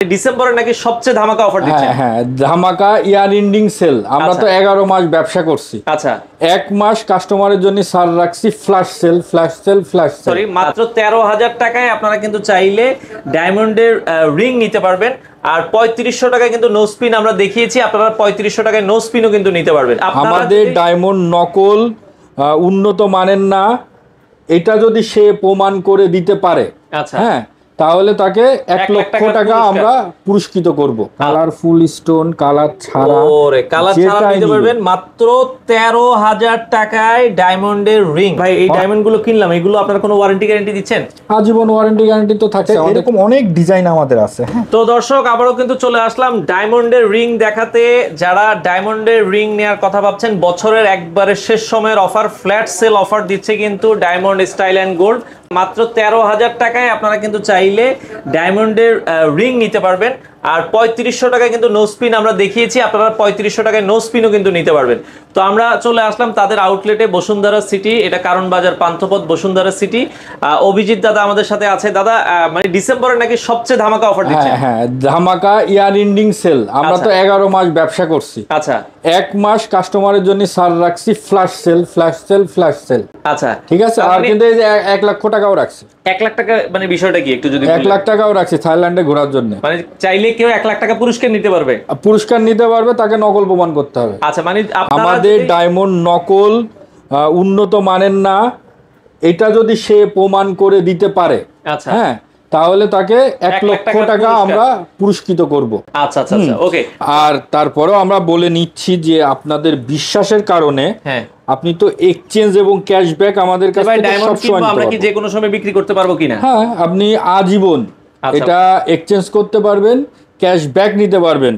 ডিসেম্বরে নাকি সবচেয়ে ধামাকা অফার দিচ্ছেন? হ্যাঁ, ধামাকা ইয়ার এন্ডিং সেল। আমরা তো 11 মাস ব্যবসা করছি। আচ্ছা, 1 মাস কাস্টমারের জন্য ছাড় রাখছি, ফ্ল্যাশ সেল। সরি, মাত্র 13,000 টাকায় আপনারা কিন্তু চাইলে ডায়মন্ডের রিং নিতে পারবেন। আর 3500 টাকায় কিন্তু নো স্পিন আমরা দেখিয়েছি, আপনারা 3500 টাকায় নো স্পিনও কিন্তু নিতে পারবেন। আমাদের ডায়মন্ড নকল, উন্নত মানের না, এটা যদি সে প্রমাণ করে দিতে পারে, আচ্ছা হ্যাঁ, তাহলে তাকে 1 লক্ষ টাকা আমরা পুরস্কৃত করব। কালারফুল স্টোন, কালার ছাড়া, ওরে কালার ছাড়া নিতে পারবেন মাত্র 13,000 টাকায় ডায়মন্ডের রিং। ভাই, এই ডায়মন্ড গুলো কিনলাম, এগুলো আপনারা কোনো ওয়ারেন্টি গ্যারান্টি দিচ্ছেন? আজীবন ওয়ারেন্টি গ্যারান্টি তো থাকে, এরকম অনেক ডিজাইন আমাদের আছে। তো দর্শক, আবারও কিন্তু চলে আসলাম ডায়মন্ডের রিং দেখাতে। যারা ডায়মন্ডের রিং নেওয়ার কথা ভাবছেন, বছরের একবারে শেষ সময়ের অফার, ফ্ল্যাট সেল অফার দিচ্ছে কিন্তু ডায়মন্ড স্টাইল অ্যান্ড গোল্ড। মাত্র 13,000 টাকায় আপনারা কিন্তু চাইলে ডায়মন্ডের রিং নিতে পারবেন। আর 3500 টাকায় কিন্তু নো স্পিন আমরা দেখিয়েছি, আপনারা 3500 টাকায় নো স্পিনও কিন্তু নিতে পারবেন। তো আমরা চলে আসলাম তাদের আউটলেটে, বসুন্ধরা সিটি, এটা কারণ বাজার পান্থপথ, বসুন্ধরা সিটি। অভিজিৎ দাদা আমাদের সাথে আছে। দাদা, মানে ডিসেম্বরে নাকি সবচেয়ে ধামাকা অফার দিচ্ছেন? হ্যাঁ, ধামাকা ইয়ার এন্ডিং সেল। আমরা তো 11 মাস ব্যবসা করছি। আচ্ছা, 1 মাস কাস্টমারের জন্য ছাড় রাখছি, ফ্ল্যাশ সেল। আচ্ছা, ঠিক আছে। আর কিন্তু এই যে 1 লক্ষ টাকাও রাখছি। 1 লাখ টাকা মানে বিষয়টা কি একটু যদি 1 লাখ টাকাও রাখছি থাইল্যান্ডে ঘোরার জন্য। মানে চাইলে কেউ 1 লাখ টাকা পুরস্কার নিতে পারবে? পুরস্কার নিতে পারবে, তাকে নকল প্রমাণ করতে হবে। আচ্ছা, মানে আমাদের ডায়মন্ড নকল, উন্নত মানের না, এটা যদি সে প্রমাণ করে দিতে পারে, আচ্ছা, হ্যাঁ, তাহলে তাকে 1 লক্ষ টাকা আমরা পুরস্কৃত করব। আচ্ছা আচ্ছা, ওকে। আর তারপরেও আমরা বলে নিচ্ছি যে আপনাদের বিশ্বাসের কারণে, হ্যাঁ, আপনি তো এক্সচেঞ্জ এবং ক্যাশব্যাক আমাদের কাছে সব সময় আমরা কি যে কোনো সময় বিক্রি করতে পারবো কিনা? হ্যাঁ, আপনি আজীবন এটা এক্সচেঞ্জ করতে পারবেন, ক্যাশব্যাক নিতে পারবেন।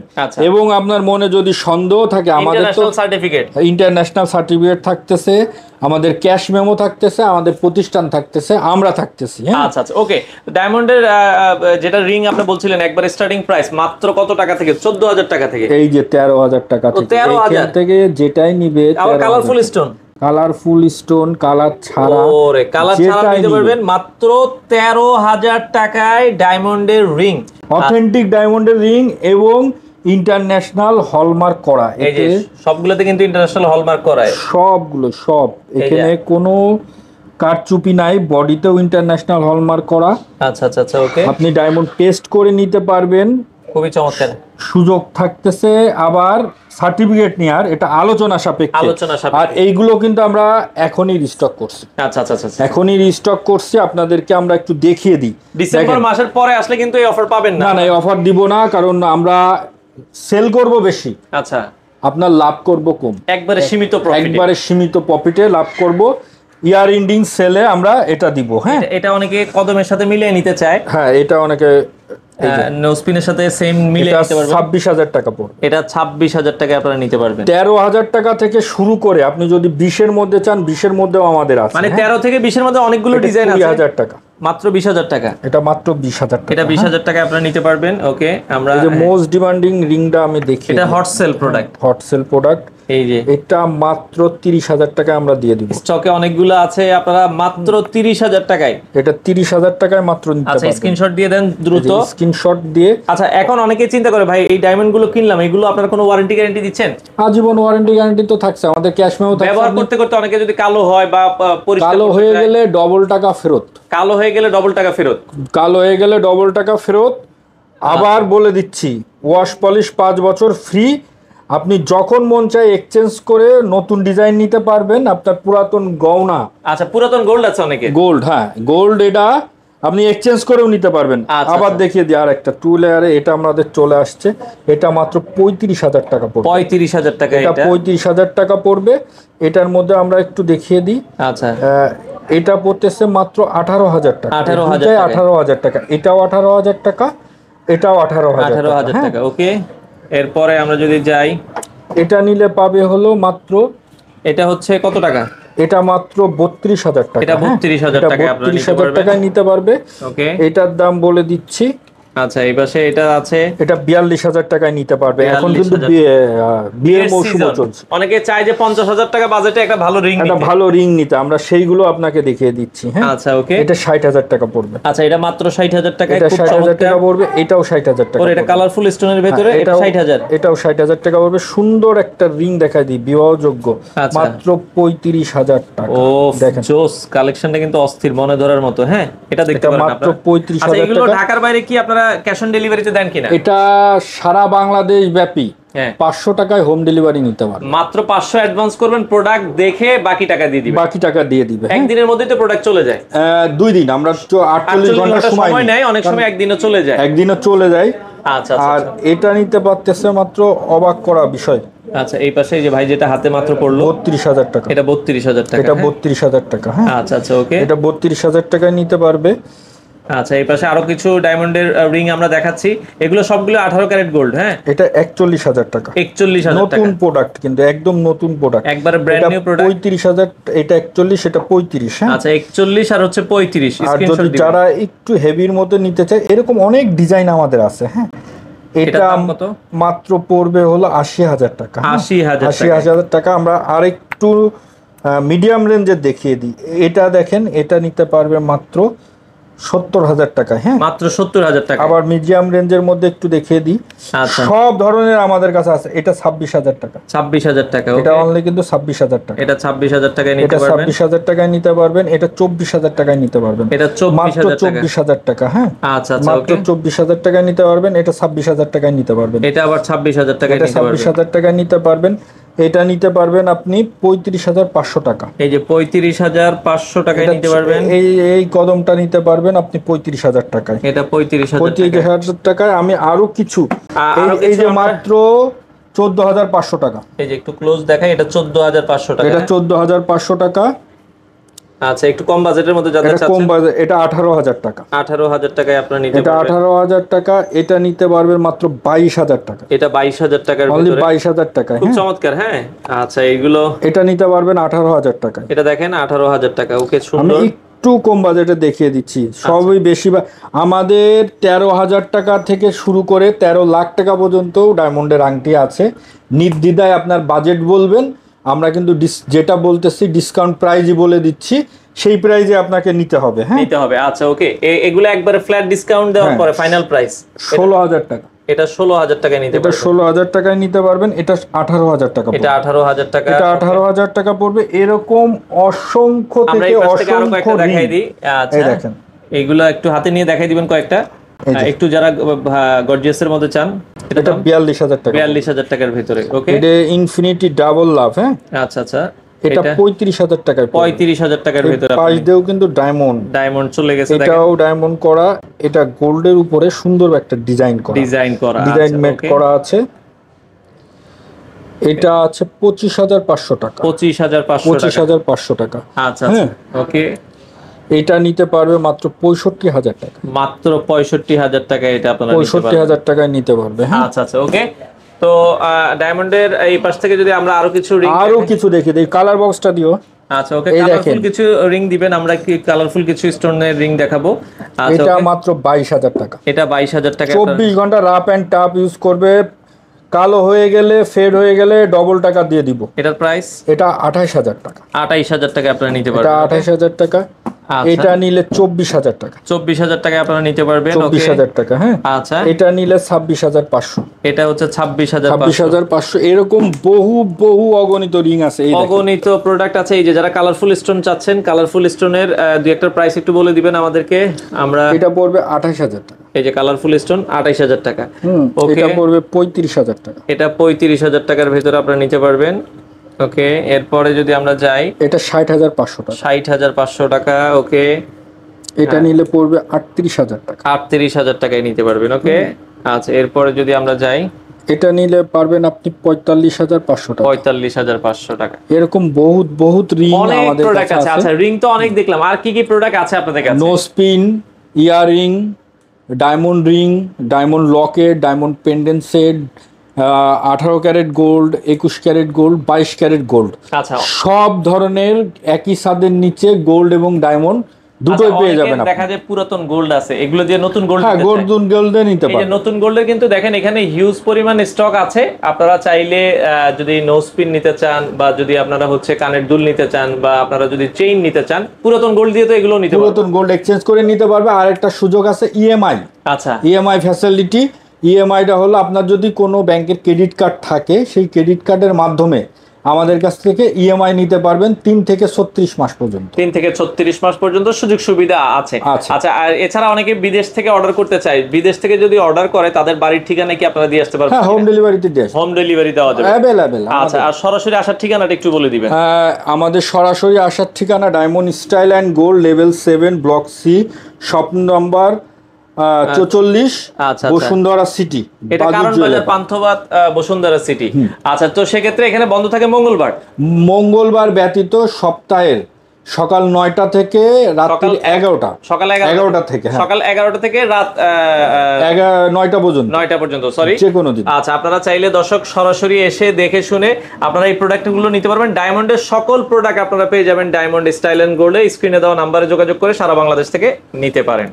এবং আপনার মনে যদি সন্দেহ থাকে, আমাদের তো ইন্টারন্যাশনাল সার্টিফিকেট থাকতেছে, আমাদের ক্যাশ মেমো থাকতেছে, আমাদের প্রতিষ্ঠান থাকতেছে, আমরা থাকতেছি। আচ্ছা আচ্ছা, ওকে। ডায়মন্ডের যেটা রিং আপনি বলছিলেন একবার স্টার্টিং প্রাইস মাত্র কত টাকা থেকে? 14,000 টাকা থেকে। এই যে 13,000 টাকা থেকে যেটাই নিবে। কালারফুল স্টোন, কালার ছাড়া, ওরে কালার ছাড়া নিতে পারবেন মাত্র 13,000 টাকায় ডায়মন্ডের রিং, অথেন্টিক ডায়মন্ডের রিং এবং ইন্টারন্যাশনাল হলমার্ক করা। এই যে সবগুলোতে কিন্তু ইন্টারন্যাশনাল হলমার্ক করা, সব এখানে কোনো কারচুপি নাই, বডিতেও ইন্টারন্যাশনাল হলমার্ক করা। আচ্ছা আচ্ছা আচ্ছা, ওকে। আপনি ডায়মন্ড টেস্ট করে নিতে পারবেন, খুবই চমৎকার। সুযোগ থাকতেছে আবার সার্টিফিকেট নেওয়ার, এটা আলোচনা সাপেক্ষে। আর এইগুলো কিন্তু আমরা এখনই রিস্টক করছি। আচ্ছা আচ্ছা আচ্ছা, এখনই রিস্টক করছি, আপনাদেরকে আমরা একটু দেখিয়ে দিই। ডিসেম্বর মাসের পরে আসলে কিন্তু এই অফার পাবেন না। না, এই অফার দিব না, কারণ আমরা সেল করব বেশি, আচ্ছা, আপনার লাভ করব কম। একবারে সীমিত প্রফিটে লাভ করব। ইয়ার এন্ডিং সেলে আমরা এটা দিব। হ্যাঁ, এটা অনেকে কদমের সাথে মিলিয়ে নিতে চায়। হ্যাঁ, এটা অনেকে নো স্পিনের সাথে সেম মিলে নিতে পারবেন। 26,000 টাকা পড়বে। এটা 26,000 টাকা আপনারা নিতে পারবেন। 13,000 টাকা থেকে শুরু করে আপনি যদি 20 এর মধ্যে চান, 20 এর মধ্যেও আমাদের আছে। মানে 13 থেকে 20 এর মধ্যে অনেকগুলো ডিজাইন আছে। 20,000 টাকা, মাত্র 20,000 টাকা। এটা মাত্র 20,000 টাকা। এটা 20,000 টাকা আপনারা নিতে পারবেন। ওকে, আমরা এই যে মোস্ট ডিমান্ডিং রিংটা আমি দেখি, এটা হট সেল প্রোডাক্ট। এই যে এটা মাত্র 30,000 টাকা আমরা দিয়ে দিব। স্টকে অনেকগুলো আছে, আপনারা মাত্র 30,000 টাকায়, এটা 30,000 টাকায় মাত্র নিতে পারবেন। আচ্ছা, স্ক্রিনশট দিয়ে দেন দ্রুত, স্ক্রিনশট দিয়ে। আচ্ছা, এখন অনেকেই চিন্তা করে, ভাই এই ডায়মন্ড গুলো কিনলাম, এগুলো আপনারা কোনো ওয়ারেন্টি গ্যারান্টি দিচ্ছেন? আজীবন ওয়ারেন্টি গ্যারান্টি তো থাকছে, আমাদের ক্যাশ মেমো থাকছে। ব্যবহার করতে করতে অনেকে যদি কালো হয় বা কালো হয়ে গেলে ডবল টাকা ফেরত। কালো হয়ে গেলে ডবল টাকা ফেরত। আবার বলে দিচ্ছি, ওয়াশ পলিশ 5 বছর ফ্রি। আপনি যখন মন চায় এক্সচেঞ্জ করে নতুন ডিজাইন নিতে পারবেন। আপনার পুরাতন গয়না, আচ্ছা, পুরাতন গোল্ড আছে অনেকে, গোল্ড, হ্যাঁ গোল্ড, এটা আপনি এক্সচেঞ্জ করেও নিতে পারবেন। আবার দেখিয়ে দিই আর একটা 2 লেয়ারে, এটা আমাদের চলে আসছে। এটা মাত্র 35,000 টাকা পড়বে। 35,000 টাকা, এটা 35,000 টাকা পড়বে। এটার মধ্যে আমরা একটু দেখিয়ে দিই। আচ্ছা, এটা পড়তেছে মাত্র 18,000 টাকা। 18,000 টাকা। এটাও 18,000 টাকা, এটাও 18,000 টাকা। ওকে, এরপরে আমরা যদি যাই, এটা নিলে পাবে হলো মাত্র, এটা হচ্ছে কত টাকা? এটা মাত্র 32,000 টাকা। এটা 32,000 টাকা আপনারা নিতে পারবেন। টাকায় নিতে পারবে। ওকে, এটার দাম বলে দিচ্ছি, আচ্ছা এই পাশে এটা আছে, এটা 42,000 টাকায় নিতে পারবে। এখন কিন্তু বিয়ের মৌসুম চলছে, অনেকে চায় যে 50,000 টাকা বাজেটে একটা ভালো রিং, একটা ভালো রিং নিতে, আমরা সেইগুলো আপনাকে দেখিয়ে দিচ্ছি। হ্যাঁ আচ্ছা ওকে, এটা 60,000 টাকা পড়বে। আচ্ছা এটা মাত্র 60,000 টাকা, এটা 60,000 টাকা পড়বে। এটাও 60,000 টাকা। এটা কালারফুল স্টোনের ভিতরে, এটা 60,000, এটাও 60,000 টাকা পড়বে। সুন্দর একটা রিং দেখাই দিই, বিবাহযোগ্য, মাত্র 35,000 টাকা। ও দেখেন জোস কালেকশনটা কিন্তু অস্থির, মনে ধরার মতো। হ্যাঁ এটা দেখতে পারেন মাত্র 35,000 টাকা। এগুলো ঢাকার বাইরে কি আপনারা ক্যাশ অন ডেলিভারিতে দেন কিনা? এটা সারা বাংলাদেশ ব্যাপী 500 টাকায় হোম ডেলিভারি নিতে পারবেন। মাত্র 500 অ্যাডভান্স করবেন, প্রোডাক্ট দেখে বাকি টাকা দিয়ে দিবেন। বাকি টাকা দিয়ে দিবে। একদিনের মধ্যেই তো প্রোডাক্ট চলে যায়? 2 দিন, আমরা 48 ঘন্টা সময় নেই, অনেক সময় একদিনও চলে যায়। একদিনও চলে যায়। আচ্ছা আর এটা নিতে পারতেছে মাত্র অবাক করা বিষয়। আচ্ছা এই পাশে যে ভাই যেটা হাতে মাত্র পড়লো 32,000 টাকা। এটা 32,000 টাকা। এটা 32,000 টাকা। হ্যাঁ আচ্ছা আচ্ছা ওকে, এটা 32,000 টাকায় নিতে পারবে। আচ্ছা এই পাশে আরো কিছু ডায়মন্ডের রিং আমরা দেখাচ্ছি, এগুলো সবগুলো 18 ক্যারেট গোল্ড। হ্যাঁ এটা 41,000 টাকা। 41,000 টাকা, নতুন প্রোডাক্ট, কিন্তু একদম নতুন প্রোডাক্ট, একবারে ব্র্যান্ড নিউ প্রোডাক্ট। 35,000, এটা 41, এটা 35। হ্যাঁ আচ্ছা 41 আর হচ্ছে 35। আর যদি যারা একটু হেভির মধ্যে নিতে চায়, এরকম অনেক ডিজাইন আমাদের আছে। হ্যাঁ এটা মাত্র পড়বে হলো 80,000 টাকা। 80,000 টাকা। আমরা আরেকটু মিডিয়াম রেঞ্জের দেখিয়ে দিই। এটা দেখেন, এটা নিতে পারবে মাত্র 70,000 টাকা। হ্যাঁ মাত্র 70,000 টাকা। আবার মিডিয়াম রেঞ্জের মধ্যে একটু দেখিয়ে দিই, সব ধরনের আমাদের কাছে আছে। এটা 26,000 টাকা। 26,000 টাকা। এটা অনলি কিন্তু 26,000 টাকা। এটা 26,000 টাকায় নিতে পারবেন। এটা 26,000 টাকায় নিতে পারবেন। এটা 24,000 টাকায় নিতে পারবেন। এটা 24,000 টাকা। হ্যাঁ আচ্ছা আচ্ছা মাত্র 24,000 টাকায় নিতে পারবেন। এটা 26,000 টাকায় নিতে পারবেন। এটা আবার 26,000 টাকায় নিতে পারবেন। 26,000 টাকায় নিতে পারবেন। এটা নিতে পারবেন আপনি 35,500 টাকা। এই যে 35,500 টাকায় নিতে পারবেন। এই কদমটা নিতে পারবেন আপনি 35,000 টাকায়। এটা 35,000 টাকায়। আমি আরো কিছু, এই যে মাত্র 14,500 টাকা। এই যে একটু ক্লোজ দেখাই, এটা 14,500 টাকা। এটা 14,500 টাকা। আচ্ছা একটু কম বাজেটের মধ্যে যাদের চাচ্ছেন, কম বাজেট, এটা 18,000 টাকা। 18,000 টাকায় আপনারা নিতে পারবেন। এটা 18,000 টাকা। এটা নিতে পারবেন মাত্র 22,000 টাকা। এটা 22,000 টাকার ভিতরে, 22,000 টাকা। খুব চমৎকার। হ্যাঁ আচ্ছা এইগুলো এটা নিতে পারবেন 18,000 টাকা। এটা দেখেন 18,000 টাকা। ওকে সুন্দর। আমি একটু কম বাজেটে দেখিয়ে দিচ্ছি, সবই বেশি। আমাদের 13,000 টাকা থেকে শুরু করে 13 লাখ টাকা পর্যন্ত ডায়মন্ডের আংটি আছে। নির্দ্বিধায় আপনার বাজেট বলবেন, আমরা কিন্তু যেটা বলতেছি ডিসকাউন্ট প্রাইজই বলে দিচ্ছি, সেই প্রাইজে আপনাকে নিতে হবে। হ্যাঁ নিতে হবে। আচ্ছা ওকে, এগুলো একবারে ফ্ল্যাট ডিসকাউন্ট দেওয়ার পরে ফাইনাল প্রাইস 16,000 টাকা। এটা 16,000 টাকায় নিতে পারবেন। এটা 16,000 টাকায় নিতে পারবেন। এটা 18,000 টাকা। এটা 18,000 টাকা। এটা 18,000 টাকা পড়বে। এরকম অসংখ্য থেকে অসংখ্য দেখাই দিই। আচ্ছা দেখেন এইগুলো একটু হাতে নিয়ে দেখাই দিবেন কয়েকটা, একটু যারা গর্জিয়াস এর মধ্যে চান। এটা 42,000 টাকা। 42,000 টাকার ভিতরে। ওকে এটা ইনফিনিটি ডাবল লাভ। হ্যাঁ আচ্ছা আচ্ছা এটা 35,000 টাকায়। 35,000 টাকার ভিতরে পাশ দিয়েও কিন্তু ডায়মন্ড চলে গেছে। এটাও ডায়মন্ড করা। এটা গোল্ডের উপরে সুন্দর একটা ডিজাইন মেড করা আছে। এটা আছে 25,500 টাকা। 25,500 টাকা। আচ্ছা ওকে, এটা নিতে পারবে মাত্র 65,000 টাকা। মাত্র 65,000 টাকা। এটা আপনারা 65,000 টাকায় নিতে পারবে। আচ্ছা আচ্ছা ওকে। তো ডায়মন্ডের এই পাশ থেকে যদি আমরা আরো কিছু দেখি দিই, কালার বক্সটা দিও। আচ্ছা ওকে, কালারফুল কিছু রিং দিবেন, আমরা কি কালারফুল কিছু স্টোনের রিং দেখাবো। এটা মাত্র 22,000 টাকা। এটা 22,000 টাকা। 24 ঘন্টা রাফ এন্ড টাফ ইউজ করবে, কালো হয়ে গেলে ফেড হয়ে গেলে ডবল টাকা দিয়ে দিব। এটার প্রাইস এটা 28,000 টাকা। 28,000 টাকা আপনারা নিতে পারবেন। এটা 28,000 টাকা। এটা নিলে 24,000 টাকা। 24,000 টাকা আপনারা নিতে পারবেন। 24,000 টাকা। হ্যাঁ আচ্ছা এটা নিলে 26,500। এটা হচ্ছে 26,500। এরকম বহু অগণিত রিং আছে, অগণিত প্রোডাক্ট আছে। এই যে যারা কালারফুল স্টোন চাচ্ছেন, কালারফুল স্টোনের দুই একটা প্রাইস একটু বলে দিবেন আমাদেরকে। আমরা এটা পড়বে 28,000 টাকা। এই যে কালারফুল স্টোন 28,000 টাকা। ওকে এটা পড়বে 35,000 টাকা। এটা 35,000 টাকার ভিতরে আপনারা নিতে পারবেন। ওকে এরপরে যদি আমরা যাই, এটা 60,500 টাকা। 60,500 টাকা। ওকে এটা নিলে পড়বে 38,000 টাকা। 38,000 টাকায় নিতে পারবেন। ওকে আচ্ছা এরপরে যদি আমরা যাই, এটা নিলে পারবেন আপনি 45,500 টাকা। 45,500 টাকা। এরকম বহুত রিং আমাদের কাছে আছে। আচ্ছা রিং তো অনেক দেখলাম, আর কি প্রোডাক্ট আছে আপনাদের কাছে? Nose pin, earring, diamond ring, diamond locket, diamond pendant set, 18 carat gold, 21 carat gold, 22 carat gold. আচ্ছা সব ধরনের একই ছাদের নিচে গোল্ড এবং ডায়মন্ড দুটোই পেয়ে যাবেন। দেখা যায় পুরাতন গোল্ড আছে, এগুলো দিয়ে নতুন গোল্ড, হ্যাঁ নতুন গোল্ডে নিতে পারেন। এই যে নতুন গোল্ডের কিন্তু দেখেন এখানে হিউজ পরিমাণ স্টক আছে। আপনারা চাইলে যদি নোজ পিন নিতে চান বা যদি আপনারা হচ্ছে কানের দুল নিতে চান বা আপনারা যদি চেইন নিতে চান, পুরাতন গোল্ড দিয়ে তো এগুলো নিতে পারবেন, পুরাতন গোল্ড এক্সচেঞ্জ করে নিতে পারবে। আর একটা সুযোগ আছে ইএমআই। আচ্ছা, ইএমআই ফ্যাসিলিটি। ইএমআইটা হলো আপনার যদি কোনো ব্যাংকের ক্রেডিট কার্ড থাকে, সেই ক্রেডিট কার্ডের মাধ্যমে আমাদের কাছ থেকে ইএমআই নিতে পারবেন 3 থেকে 36 মাস পর্যন্ত। 3 থেকে 36 মাস পর্যন্ত সুযোগ সুবিধা আছে। আচ্ছা, আর এছাড়া অনেকে বিদেশ থেকে অর্ডার করতে চায়, বিদেশ থেকে যদি অর্ডার করে তাদের বাড়ির ঠিকানা কি আপনারা দিয়ে আসতে পারবেন? হ্যাঁ, হোম ডেলিভারিতে দিয়ে হোম ডেলিভারি দেওয়া যাবে, अवेलेबल। আচ্ছা, আর সরাসরি আসার ঠিকানাটা একটু বলে দিবেন। আমাদের সরাসরি আসার ঠিকানা diamond style and gold, level 7, block C, shop number 44, Bashundhara City, এটা কারণ বাজার পান্থবাদ বসুন্ধরা সিটি। আচ্ছা, তো সেক্ষেত্রে এখানে বন্ধ থাকে মঙ্গলবার ব্যতীত সপ্তাহের সকাল 9টা থেকে রাত্রি 11টা, সকাল 11টা থেকে, সকাল 11টা থেকে রাত 9টা পর্যন্ত, সরি, যে কোনো দিন। আচ্ছা, আপনারা চাইলে দর্শক সরাসরি এসে দেখে শুনে আপনারা এই প্রোডাক্টগুলো নিতে পারবেন। ডায়মন্ডের সকল প্রোডাক্ট আপনারা পেয়ে যাবেন ডায়মন্ড স্টাইল এন্ড গোল্ডে। স্ক্রিনে দেওয়া নাম্বারে যোগাযোগ করে সারা বাংলাদেশ থেকে নিতে পারেন।